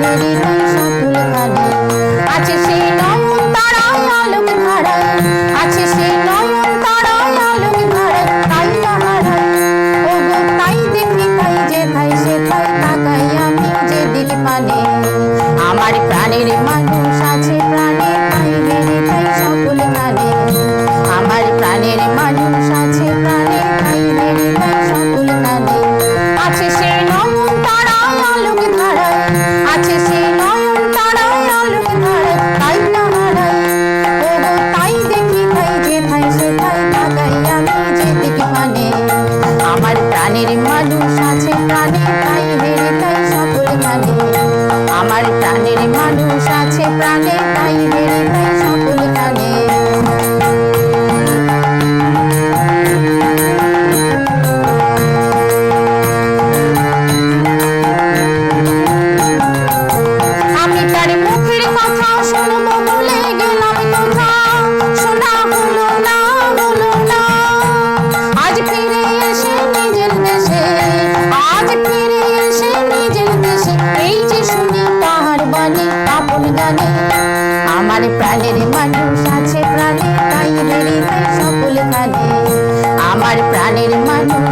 হেরি নাই সকল খানে। আছে সেই নয়ন তারায় আলোক ধারায়, আছে সেই নয়ন তারায় আলোক ধারায়, তাই না হারাই ওগো তাই দেখি তাই যেথায় সেথায় তাকাই আমি যেদিক পানে। আমার প্রাণের মানুষ আছে প্রাণে, তাই হেরি তাই সকল খানে। আমার প্রাণের মানুষ আছে প্রাণে, তাই হেরি তাই সকল খানে। আছে সেই নয়ন তারায় আলোক ধারায়, আছে সেই নয়ন তারায় আলোক ধারায়, তাই না হারাই ওগো তাই দেখি তাই যেথায় সেথায় তাকাই আমি যেদিক পানে। আমার প্রাণের মানুষ আছে প্রাণে, তাই হেরি তাই সকল খানে। আমার প্রাণের মানুষ আছে প্রাণে, তাই হেরি তাই সকল খানে। আমি তার মুখের কথা শুনবো বলে গেলাম কোথা, শোনা হলো না হলো না। আজ ফিরে এসে নিজের দেশে, আজ ফিরে এসে নিজের দেশে, এই যে শুনি তাহার বাণী আপন গানে। আমার প্রাণের মানুষ আছে প্রাণে, তাই হেরি তাই সকল খানে। আমার প্রাণের মানুষ